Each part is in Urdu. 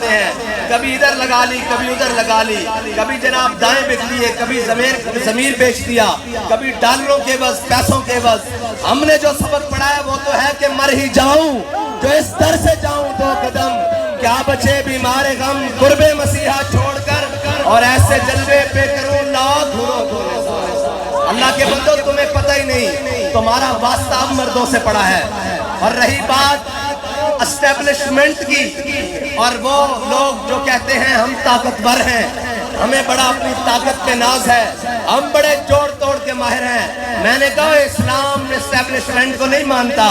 کرتے ہیں، کبھی ادھر لگا لی کبھی ادھر لگا لی، کبھی جناب دائیں بک لیے، کبھی ضمیر بیچ دیا، کبھی ڈالروں کے بس پیسوں کے بس۔ ہم نے جو سبق پڑھا ہے وہ تو ہے کہ مر ہی جاؤں جو اس در سے جاؤں دو قدم، کیا بچے بیمار غم قرب مسیحا چھوڑ کر، اور ایسے جلوے پہ کروں لاکھ اللہ کے بندو تمہیں پتہ ہی نہیں، تمہارا واسطہ اب مردوں سے پڑا ہے۔ اور رہی بات اسٹیبلشمنٹ کی، اور وہ لوگ جو کہتے ہیں ہم طاقتور ہیں، ہمیں بڑا اپنی طاقت پہ ناز ہے، ہم بڑے جوڑ توڑ کے ماہر ہیں، میں نے کہا اسلام اسٹیبلشمنٹ کو نہیں مانتا۔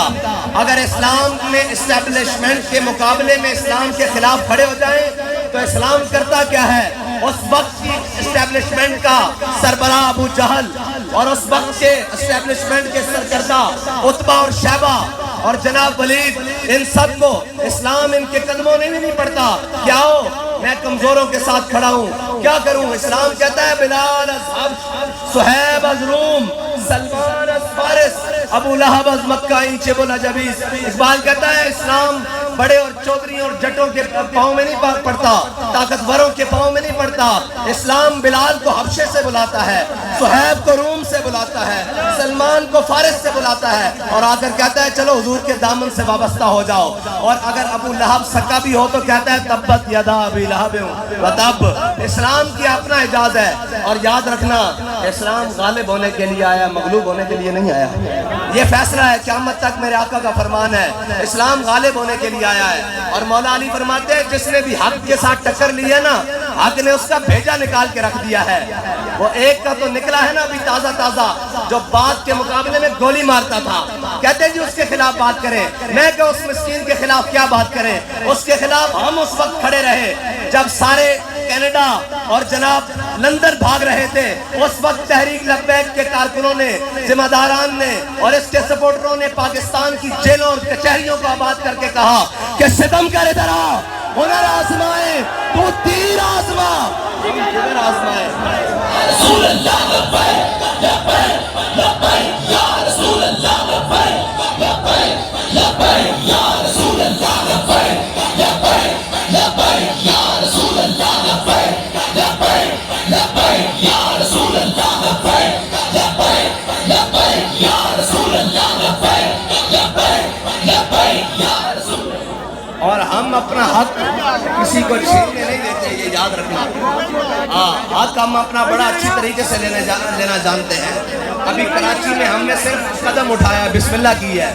اگر اسلام میں اسٹیبلشمنٹ کے مقابلے میں اسلام کے خلاف کھڑے ہو جائیں تو اسلام کرتا کیا ہے؟ اس وقت کی اسٹیبلشمنٹ کا سربراہ ابو جہل اور اس وقت کے اسٹیبلشمنٹ کے سرکردہ عتبہ اور شیبہ اور جناب ولید، ان سب کو اسلام ان کے قدموں میں نہیں پڑتا۔ کیا ہو میں کمزوروں کے ساتھ کھڑا ہوں، کیا کروں؟ اسلام کہتا ہے بلال از حبش، صہیب از روم، سلمان از فارس، ابو لہب از مکہ، اینچے بولا جبیز۔ اقبال کہتا ہے اسلام بڑے اور چودھریوں اور جٹوں کے پاؤں میں نہیں پڑتا، طاقتوروں کے پاؤں میں نہیں پڑتا۔ اسلام بلال کو حبشے سے بلاتا ہے، صہیب کو روم سے بلاتا ہے، سلمان کو فارس سے بلاتا ہے، اور آ کر کہتا ہے چلو حضور کے دامن سے وابستہ ہو جاؤ۔ اور اگر ابو لہب سکا بھی ہو تو کہتا ہے تبت یدا ابی لہب وتب۔ اسلام کی اپنا اعجاز ہے، اور یاد رکھنا اسلام غالب ہونے کے لیے آیا، مغلوب ہونے کے لیے نہیں آیا۔ یہ فیصلہ ہے، قیامت تک میرے آقا کا فرمان ہے، اسلام غالب ہونے کے لیے آیا ہے۔ اور مولا علی فرماتے ہیں جس نے بھی حق کے ساتھ ٹکر لی ہے نا، حق نے اس کا بھیجا نکال کے رکھ دیا ہے۔ وہ ایک کا تو نکلا ہے نا ابھی تازہ تازہ، جو بات کے مقابلے میں گولی مارتا تھا، کہتے جی اس کے خلاف بات کریں۔ میں کہ اس مسکین کے خلاف کیا بات کریں؟ اس کے خلاف ہم اس وقت کھڑے رہے جب سارے کینیڈا اور جناب لندن بھاگ رہے تھے۔ اس وقت تحریک لبیک کے کارکنوں نے، ذمہ داران نے اور اس کے سپورٹروں نے پاکستان کی جیلوں اور کچہریوں کو آباد کر کے کہا کہ ستم کر ادھر آ، ہنر آزمائے، تو تیر آزما، ہنر آزمائے۔ رسول اللہ لبیک لبیک لبیک یا رسول اللہ لبیک لبیک لبیک یا رسول اللہ لبیک لبیک لبیک یا رسول اللہ لبیک لبیک لبیک یا رسول اللہ لبیک لبیک لبیک یا رسول اللہ لبیک لبیک لبیک یا رسول اللہ۔ اور ہم اپنا حق کسی کو چھیننے نہیں دیتے، یہ یاد رکھنا۔ حق ہم اپنا بڑا اچھی طریقے سے لینا جانتے ہیں۔ ابھی کراچی میں ہم نے صرف قدم اٹھایا، بسم اللہ کی ہے۔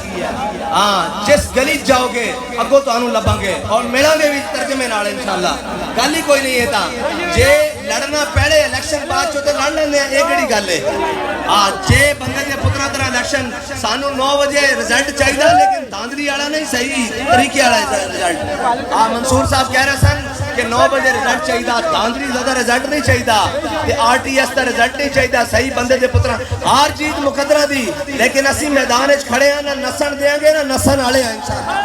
جس گلی جاؤ گے اگو تو انہوں لبھاں گے، اور میڑا میں بھی ترجمے ناڑے انشاءاللہ گل ہی کوئی نہیں ہے تا جے لڑنا پہلے الیکشن بعد چوتے لڑ لینے ایک گڑی گل ہے۔ جے بندے کے پترہ طرح الیکشن سانو 9 بجے رزلٹ چاہیے، لیکن داندری آڑا نہیں، صحیح طریقے آڑا رزلٹ۔ منصور صاحب کہہ رہے سن کہ 9 بجے رزلٹ چاہیے، داندری زیادہ رزلٹ نہیں چاہیے، RTS تا رزلٹ نہیں چاہیے، صحیح بندے دے پترہ ہار چیز مقدرہ دی، لیکن اسی میدان اچھ کھڑے ہیں، نہ نسن دیں گے نہ نسن آلے ہیں انشاءاللہ۔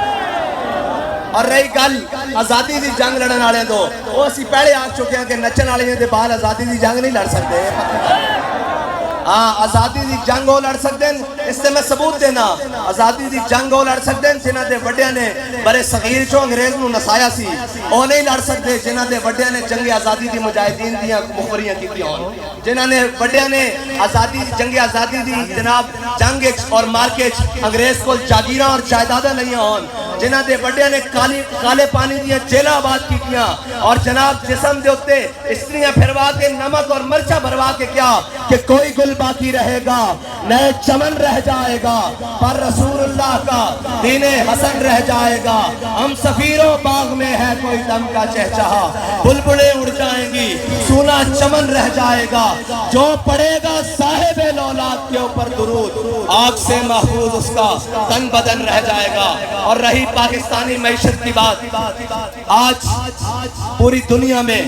اور رہی گل آزادی دی جنگ لڑن آلے دو، وہ اسی پہلے آگ چکے ہیں کہ نچن آلے ہیں دے بال آزادی دی جنگ نہیں لڑ سکتے۔ آزادی دی جنگ ہو لڑ سکتے ہیں، اس سے میں ثبوت دینا، آزادی دی جنگ ہو لڑ سکتے ہیں جنہ دے وڈیاں نے برے صغیر چو انگریز نو نسایا سی، وہ نہیں لڑ سکتے جنہ دے وڈیاں نے جنگ آزادی دی مجاہدین دیاں مخبریاں کی ہون، جنہ نے وڈیاں نے جنگ آزادی دی جناب جنگ اور مارکیٹ انگریز کو جاگیراں اور جائیداداں نہیں ہون، جنہ دے وڈیاں نے کالے پانی دیاں جیلاں آباد کیتیاں، اور جناب جسم دے ہوتے استریاں پھروا کے نمک اور مرچہ بھروا کے کیا کہ کوئی گل باقی رہے گا، نئے چمن رہ جائے گا، پر رسول اللہ کا دین حسن رہ جائے گا۔ ہم سفیروں باغ میں ہے کوئی دم کا چہچہا، بلبلیں اڑ جائیں گی، سونا چمن رہ جائے گا، جو پڑے گا صاحب لولاد کے اوپر درود، آگ سے محفوظ اس کا تن بدن رہ جائے گا۔ اور رہی پاکستانی معیشت کی بات، آج پوری دنیا میں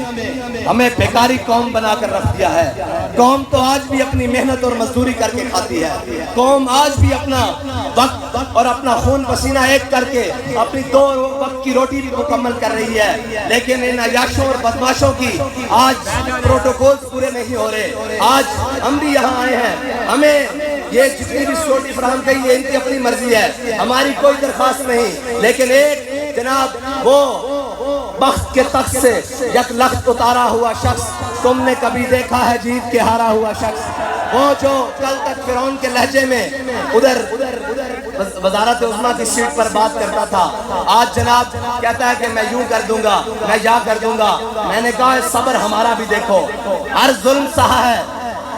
ہمیں بیکاری قوم بنا کر رکھ دیا ہے۔ قوم تو آج بھی اپنی محنت اور مزدوری کر کے کھاتی ہے، قوم آج بھی اپنا وقت اور اپنا خون پسینہ ایک کر کے اپنی 2 وقت کی روٹی بھی مکمل کر رہی ہے، لیکن ان عیاشوں اور بدماشوں کی آج پروٹوکولز پورے نہیں ہو رہے۔ آج ہم بھی یہاں آئے ہیں، ہمیں یہ جتنی بھی سیکورٹی فراہم کی ہے ان کی اپنی مرضی ہے، ہماری کوئی درخواست نہیں، لیکن ایک جناب وہ بخت کے تخت سے یک لخت اتارا ہوا شخص، تم نے کبھی دیکھا ہے جیت کے ہارا ہوا شخص؟ وہ جو کل تک فرعون کے لہجے میں ادھر وزارت عظمیٰ کی سیٹ پر بات کرتا تھا، آج جناب کہتا ہے کہ میں یوں کر دوں گا، میں یا کر دوں گا۔ میں نے کہا صبر ہمارا بھی دیکھو، ہر ظلم سہا ہے،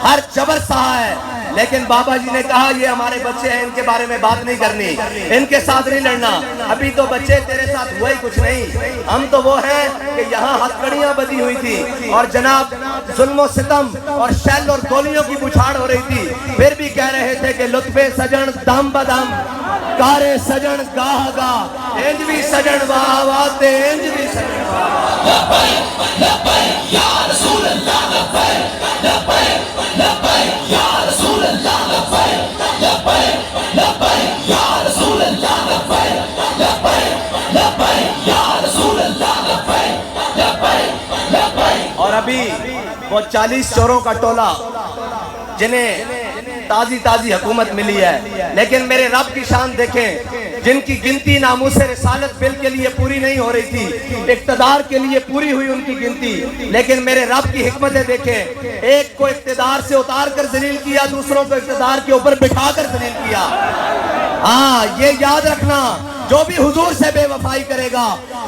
ہر جبر سہا ہے، لیکن بابا جی نے کہا یہ ہمارے بچے ہیں، ان کے بارے میں بات نہیں کرنی، ان کے ساتھ نہیں لڑنا، ابھی تو بچے تیرے ساتھ ہوا ہی کچھ نہیں، ہم تو وہ ہیں کہ یہاں ہتھکڑیاں بندھی ہوئی تھی اور جناب ظلم و ستم اور شیل اور گولیوں کی بچھاڑ ہو رہی تھی، پھر بھی کہہ رہے تھے کہ لطف سجن دم بدم کارے سجن گاہ گاہ، انج بھی سجن واہ واہ تے انج بھی سجن واہ، لبیک لبیک یا رسول اللہ، لبیک لبیک لبیک یا رسول اللہ، لبیک لبیک لبیک یا رسول اللہ، لبیک لبیک لبیک یا رسول اللہ، لبیک لبیک لبیک۔ اور ابھی وہ 40 چوروں کا ٹولہ جنہیں تازی حکومت ملی ہے، لیکن میرے رب کی شان دیکھیں، جن کی گنتی ناموس رسالت بل کے لیے پوری نہیں ہو رہی تھی، اقتدار کے لیے پوری ہوئی ان کی گنتی، لیکن میرے رب کی حکمتیں دیکھیں، ایک کو اقتدار سے اتار کر ذلیل کیا، دوسروں کو اقتدار کے اوپر بٹھا کر ذلیل کیا۔ ہاں یہ یاد رکھنا، جو بھی حضور سے بے وفائی کرے گا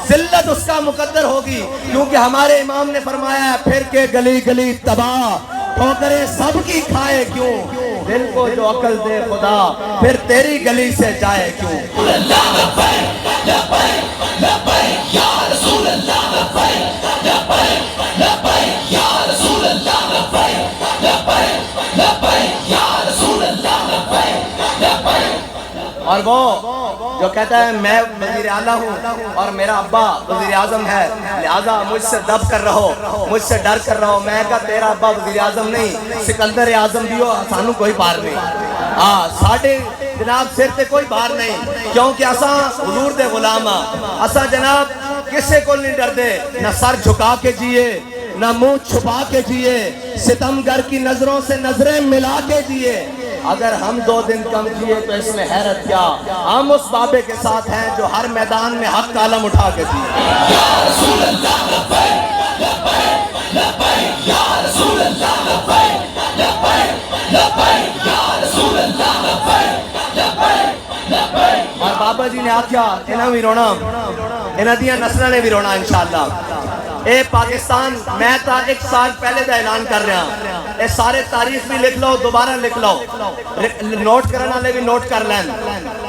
ذلت اس کا مقدر ہوگی، کیونکہ ہمارے امام نے فرمایا ہے پھر کے گلی گلی تباہ، ٹھوکریں سب کی کھائے کیوں، دل کو جو عقل دے خدا پھر تیری گلی سے جائے کیوں۔ اور وہ جو کہتا ہے میں وزیر اعلیٰ ہوں اور میرا ابا وزیر اعظم ہے، لہذا مجھ سے دب کر رہو، مجھ سے ڈر کر رہو، میں کہا تیرا ابا وزیر اعظم نہیں، سکندر اعظم بھی ہو، سانو کوئی بار نہیں، ہاں ساڑھے جناب سر تے کوئی بار نہیں، کیونکہ اساں حضور دے غلام ہاں، اساں جناب کسے کو نہیں ڈر دے، نہ سر جھکا کے جیے، نہ منہ چھپا کے جیے، ستمگر کی نظروں سے نظریں ملا کے جیے، اگر ہم 2 دن کم جیے تو اس میں حیرت کیا، ہم اس بابے کے ساتھ ہیں جو ہر میدان میں حق کا علم اٹھا کے جیے۔ یا رسول اللہ لبیک لبیک لبیک یا رسول اللہ لبیک لبیک لبیک یا رسول اللہ لبیک لبیک لبیک۔ اور بابا جی نے آکھیا انہاں بھی رونا، انہاں دیاں نسلیں نے بھی رونا انشاءاللہ۔ اے پاکستان میں تا 1 سال پہلے دا اعلان کر رہا ہوں، اے سارے تاریخ بھی لکھ لو، دوبارہ لکھ لو، نوٹ کرنا لے بھی نوٹ کر لیں،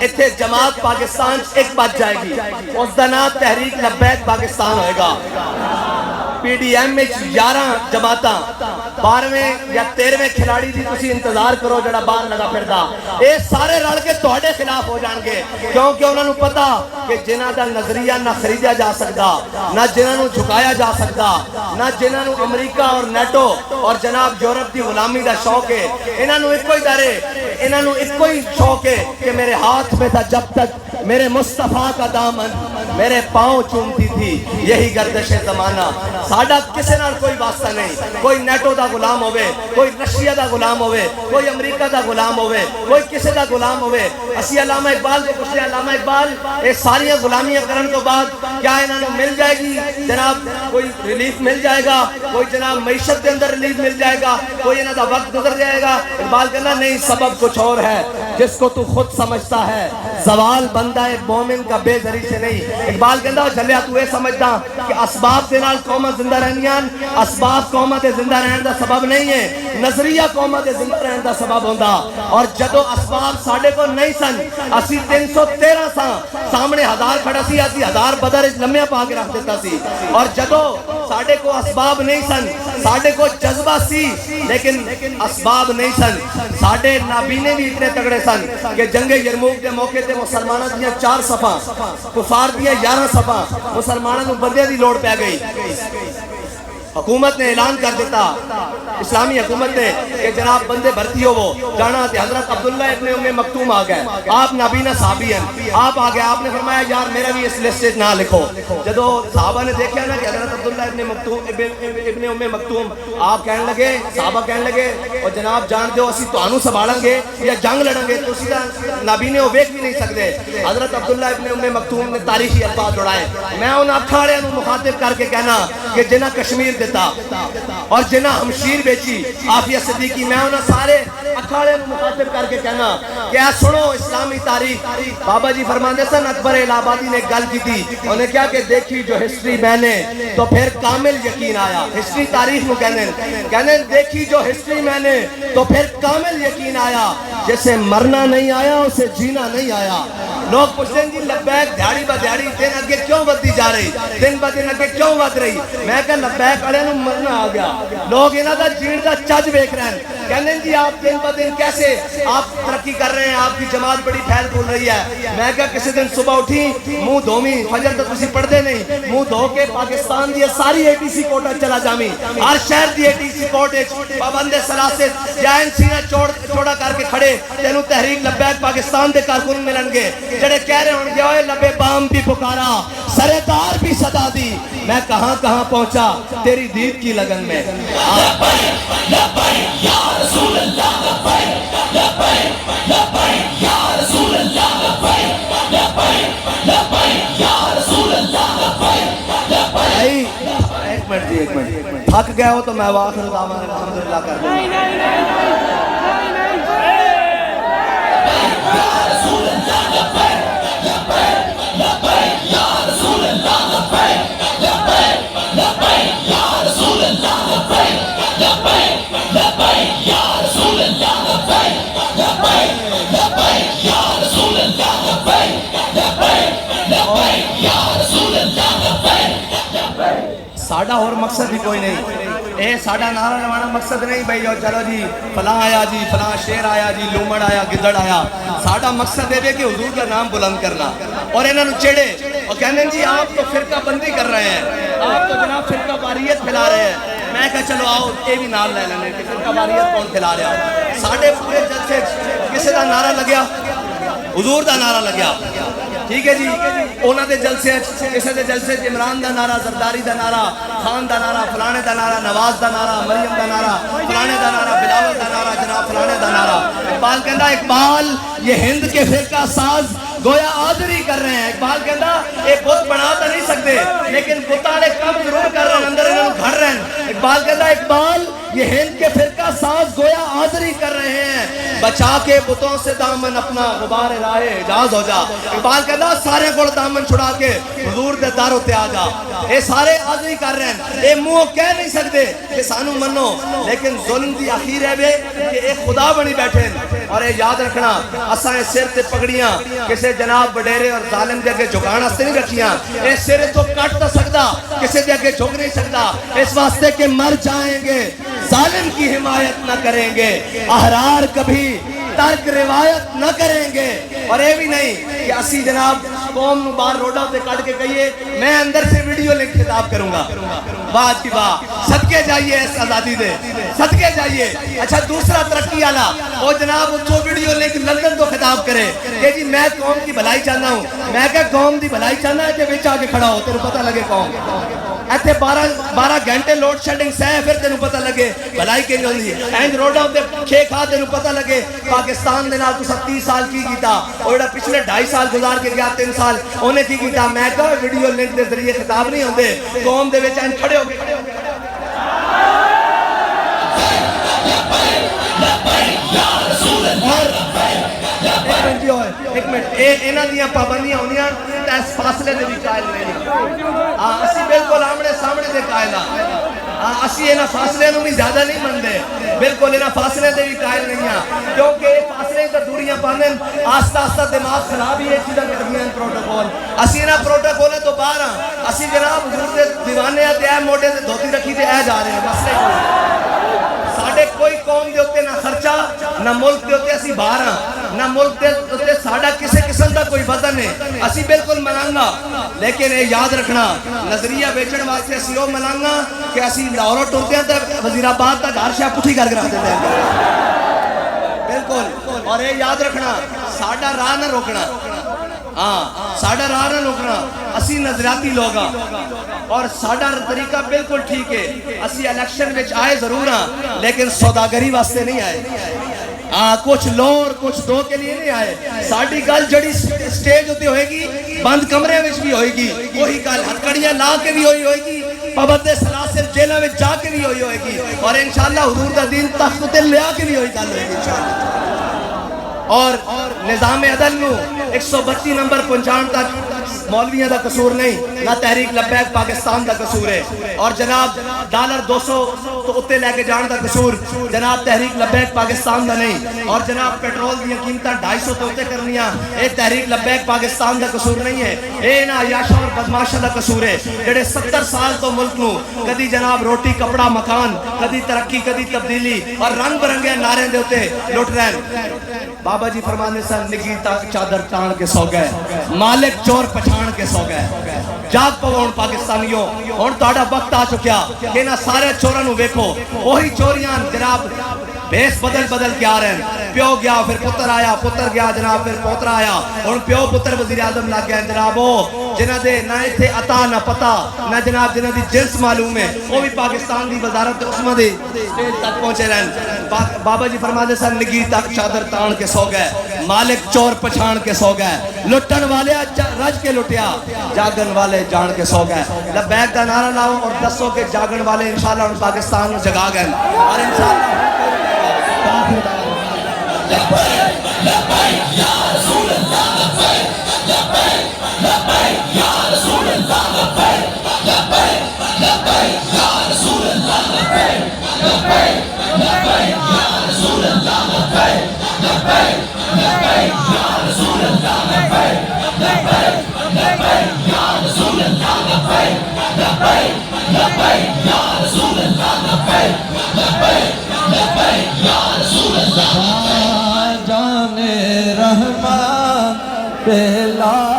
اتھے جماعت پاکستان ایک بات جائے گی، اس دنہ تحریک لبیک پاکستان ہوئے گا، پی ڈی ایم میں 11 جماعتاں، 12ویں یا 13ویں کھلاڑی دی تسی انتظار کرو جڑا باہر لگا پھردا، اے سارے رڑ کے توڑے خلاف ہو جان گے، کیونکہ انہوں نے پتا کہ جنہ دا نظریہ نہ خریدیا جا سکتا، نہ جنہ نو جھکایا جا سکتا، نہ جنہ نو امریکہ اور نیٹو اور جناب یورپ دی غلامی دا شوق ہے، انہوں نے ایک کوئی ڈرے، انہوں نے ایک کوئی شوق ہے کہ میرے ہاتھ میں تھا جب تک میرے مصطفیٰ کا دامن میرے پاؤں چومتی تھی یہی گردش زمانہ، ساڈا کسے نال کوئی واسطہ نہیں، کوئی نیٹو دا غلام ہوئے، کوئی رشیا دا غلام ہوئے، کوئی امریکہ دا غلام ہوئے، کوئی کسے دا غلام ہوئے، اسی علامہ اقبال کو پوچھتے ہیں علامہ اقبال یہ ساری غلامیاں کرن تو بعد کیا انہوں نے مل جائے گی جناب کوئی ریلیف مل جائے گا، کوئی جناب معیشت کے اندر ریلیف مل جائے گا، کوئی انہوں دا وقت گزر جائے گا؟ اقبال کہنا نہیں، سبب کچھ اور ہے جس کو تو خود سمجھتا ہے، زوال بندہ ایک مومن کا بے ذری سے نہیں۔ اقبال کہنا جلیا تو یہ سمجھتا کہ اسباب دے نال قومت زندہ رہنیاں، اسباب قومت زندہ رہن دا سبب نہیں ہے، نظریہ قومت زندہ رہن دا سبب ہوندا، اور جدو اسباب ساڑھے کو نہیں سن، اسی 313 سامنے 1000 کھڑا سی، اسی 1000 بدر لمحہ پا کے رکھ دیتا سی، اور جدو ساڑھے کو اسباب نہیں سن، ساڑھے کو جذبہ سی لیکن اسباب نہیں سن، ساڑھے نابینے بھی اتنے تگڑے سن کہ جنگ یرموک دے موقع تے مسلمانہ دیا 4 صفحہ، کفار دیا 11 صفحہ، مسلمانہ کو بندے دی لوڑ پہ گئی، حکومت نے اعلان کر دیتا، اسلامی حکومت نے کہ جناب بندے بھرتی ہو وہ جانا تھے. حضرت عبداللہ ابن ام مکتوم آ گئے، آپ نابینا صحابی ہیں، آپ آ گئے، آپ نے فرمایا یار میرا بھی اس لسٹ سے نہ لکھو. جدو صحابہ نے دیکھا نا کہ حضرت عبداللہ ابن ام مکتوم، آپ کہنے لگے، صحابہ کہنے لگے اور جناب جان دو اسی تانوں سنبھالیں گے یا جنگ لڑیں گے، تو سیدھا نابینے ہو ویکھ بھی نہیں سکتے. حضرت عبداللہ ابن ام مکتوم نے تاریخی الفاظ جوڑائے، میں ان اکھاڑے نو مخاطب کر کے کہنا کہ جنہ کشمیر دیتا اور جنہ ہمشیر بیچی عافیہ صدیقی، میں انہاں سارے اکھاڑے نو مخاطب کر کے کہنا کہ اے سنو اسلامی تاریخ. بابا جی فرماندے سن اکبر الہ آبادی نے گل کی تھی، انہوں نے کیا کہ دیکھی جو ہسٹری میں نے تو پھر کامل یقین آیا. ہسٹری تاریخ نو کہنے دیکھی جو ہسٹری میں نے تو پھر کامل یقین آیا، جیسے مرنا نہیں آیا اسے جینا نہیں آیا. لوگ پوچھتے ہیں جی لبیک دیہڑی با دیہڑی دن اگے کیوں ودی جا رہی، دن با دن اگے کیوں ود رہی؟ میں کہ لبیک والے نو مرنا آ گیا، لوگ انہاں دا جین دا چج ویکھ رہے ہیں. کہنے جی آپ دن با دن کیسے آپ ترقی کر رہے ہیں، آپ کی جماعت بڑی پھیل پھول رہی ہے. میں کہا کسی دن صبح اٹھی منہ دھومی، فجر تک تسی پڑھتے نہیں، منہ دھو کے پاکستان دی ساری اے ٹی سی کوٹ چلا جامی، ہر شہر دی اے ٹی سی کوٹ پابند سلاسل یا سینہ چوڑا کر کے کھڑے تینوں تحریک لبیک پاکستان دے کارکن ملن گے جڑے کہہ رہے ہوں گے اوے لبے بام بھی پکارا سرے دار بھی صدا دی. میں کہاں کہاں پہنچا تیری دید کی لگن میں. لبیک لبیک یا رسول اللہ، لبیک لبیک لبیک یا رسول اللہ، لبیک لبیک لبیک یا رسول اللہ، لبیک لبیک. ایک منٹ جی، ایک منٹ، تھک گئے ہو تو میں واخر دعوانا الحمدللہ کر دوں. یا رسول اللہ لبیک لبیک لبیک یا رسول اللہ، لبیک لبیک لبیک یا رسول اللہ، لبیک لبیک لبیک یا رسول اللہ، لبیک لبیک لبیک یا رسول اللہ، لبیک لبیک لبیک یا رسول اللہ، لبیک لبیک. ساڑھا اور مقصد بھی کوئی نہیں، اے ساڑھا نعرہ لوانا مقصد نہیں بھئی چلو جی فلاں آیا جی فلاں شیر آیا جی لومڑ آیا گدڑ آیا. ساڑھا مقصد ہے کہ حضور کا نام بلند کرنا اور انہوں نے چڑے اور کہنے جی آپ تو فرقہ بندی کر رہے ہیں، آپ تو جناب فرقہ باریت پھیلا رہے ہیں. میں کہا چلو آؤ یہ بھی نام لے لینے کہ فرقہ باریت کون پھیلا رہا. ساڑھے پورے جلسے کسی دا نعرہ لگیا، حضور دا نعرہ لگیا، ٹھیک ہے جی. اونا دے جلسے کسی دے جلسے عمران دا نعرہ، زرداری دا نعرہ، خان دا نعرہ، فلانے دا نعرہ، نواز دا نعرہ، مریم دا نعرہ، فلانے دا نعرہ، بلاول دا نعرہ، جناب فلانے دا نعرہ. اقبال کہندہ اقبال یہ ہند کے فرقہ ساز گویا آدری کر رہے ہیں. اقبال کہندہ ایک بت بنا تو نہیں سکتے لیکن بتانے کم ضرور کر رہے ہیں، اندر انہوں گھڑ رہے ہیں. اقبال کہندہ اقبال یہ ہند کے فرقہ ساز گویا آدری کر رہے ہیں، بچا کے بتوں سے دامن اپنا غبار راہ اجاز ہو جا. اقبال کہتا سارے کو دامن چھڑا کے حضور دے داروں تے آ جا. اے سارے آدری کر رہے ہیں، اے منہ کہہ نہیں سکتے کہ سانو منو، لیکن ظلم دی آخیر ہے بے کہ اے خدا بنی بیٹھے. اور اے یاد رکھنا اساں اے سر تے پگڑیاں کسے جناب وڈیرے اور ظالم دے کے جھکانا سے نہیں رکھیاں. اے سر تو کٹ تو سکتا کسے دے کے جھک نہیں سکتا، اس واسطے کہ مر جائیں گے ظالم کی حمایت نہ کریں گے، احرار کبھی ترک روایت نہ کریں گے. اور یہ بھی نہیں کہ اسی جناب قوم نو باہر روڈا تے کٹ کے کہیے میں اندر سے ویڈیو لنک خطاب کروں گا. بات کی بات صدقے جائیے اس آزادی دے، صدقے جائیے. اچھا دوسرا ترقی والا وہ جناب جو ویڈیو لنک لندن تو خطاب کرے کہ جی میں قوم کی بھلائی چاہنا ہوں. میں کہ قوم دی بھلائی چاہنا ہے کہ وچ آ کے کھڑا ہو تیرے پتہ لگے قوم ایتھے 12 گھنٹے لوڈ شیڈنگ سہ پھر تینوں پتہ لگے بھلائی کیوں ہوندی ہے. اینج روڈاں تے کھے کھا تینوں پتہ لگے پاکستان دے نال تو 30 سال کی کیتا اور جڑا پچھلے 2.5 سال گزار کے گیا 3 سال اونے کی کیتا. میں کہا ویڈیو لنک دے ذریعے خطاب نہیں ہوندے قوم دے وچ اینج کھڑے ہو کے ایک منٹ اینا دیاں پابندیاں ہوندیاں اس فاصلے دے بھی قائل نہیں. اسی بالکل آمنے سامنے دے قائل ہاں، اسی اینا فاصلے نو بھی زیادہ نہیں مندے، بالکل اینا فاصلے دے بھی قائل نہیں ہیں کیونکہ فاصلے تے دوریاں پاندن آستہ آستہ دماغ خراب ہی ہے چیزاں کٹھیاں پروٹوکول. اسی اینا پروٹوکول تو باہر ہاں، اسی جناب حضور دے دیوانے تے اے موڈے تے دھوتی رکھی تے اے جا رہے ہیں. مسئلے کوئی کوئی قوم دے ہوتے نہ خرچہ نہ ملک دے ہوتے اسی باہر ہاں، نہ ملک دے ہوتے ساڑا کسے قسم دا کوئی وزن ہے اسی بالکل ملانگا لیکن اے یاد رکھنا نظریہ بیچن واسطے اسی وہ ملانگا کہ اسی لاہوروں ٹوٹے ہیں تا وزیر آباد تک ہر شاہ پٹھی کر رہتے ہیں بالکل اور اے یاد رکھنا ساڑا راہ نہ روکنا ہاں ساڑا راہ نہ روکنا اسی نظریاتی لوگا اور ساڑا طریقہ بالکل ٹھیک ہے اسی الیکشن وچ آئے ضرور ہاں لیکن سوداگری واسطے نہیں آئے کچھ لور کچھ دو کے لیے نہیں آئے ساڑی گل جڑی سٹیج ہوتی ہوئے گی بند کمرے وچ بھی ہوئے گی وہی گل ہتکڑیاں لا کے بھی ہوئے گی پابند سلاسل جیلہ میں جا کے بھی ہوئے گی اور انشاءاللہ حضور دا دین تخت تے لیا کے بھی ہوئی گل ہوئے گی انشاءاللہ اور نظام عدل نو 132 نمبر پہنچان تک مولویاں دا قصور نہیں نہ تحریک لبیک پاکستان دا قصور ہے اور جناب $200 تو اتے لے کے جان دا قصور جناب تحریک لبیک پاکستان دا نہیں اور جناب پیٹرول دی قیمتاں 250 تو اتے کرنیاں اے تحریک لبیک پاکستان دا قصور نہیں ہے اے نا عیاشاں اور بدماشاں دا قصور ہے جڑے 70 سال تو ملک نو کدی جناب روٹی کپڑا مکان کدی ترقی کدی تبدیلی اور رنگ برنگے نعرے دے اوتے لٹ رہے بابا جی فرمانے سے نگی چادر ٹان کے سو گئے مالک چور پچھان کے سو گئے جاگ پوون پاکستانیوں اور تہاڈا وقت آ چکیا کہ نہ سارے چوراں نو ویکھو وہی چوریاں جناب بیس بدل کے آ رہے ہیں پیو گیا پھر پتر آیا پتر گیا جناب پھر پوترا آیا اور پیو پتر وزیر اعظم لگ گئے جناب وہ جنہ دے نہ تھے عطا نہ پتہ نہ جناب جنہ دی جنس معلوم ہے وہ بھی پاکستان دی وزارت عثمہ دی سٹیج تک پہنچے رہن بابا جی فرماتے سن نگی تک چادر تان کے سو گئے مالک چور پچھان کے سو گئے لٹن والے رج کے لٹیا جاگن والے جان کے سو گئے لبیک کا نعرہ لاؤ اور دسو کہ جاگن والے انشاءاللہ ان پاکستان جگا گئے اور انشاءاللہ لبیک لبیک یا رسول اللہ لبیک لبیک لبیک یا رسول اللہ لبیک لبیک لبیک یا رسول اللہ لبیک لبیک لبیک یا رسول اللہ لبیک لبیک لبیک یا رسول اللہ لبیک لبیک لبیک یا رسول اللہ لبیک لبیک لبیک یا رسول اللہ لبیک لبیک لبیک یا رسول اللہ جان رحمان پہلا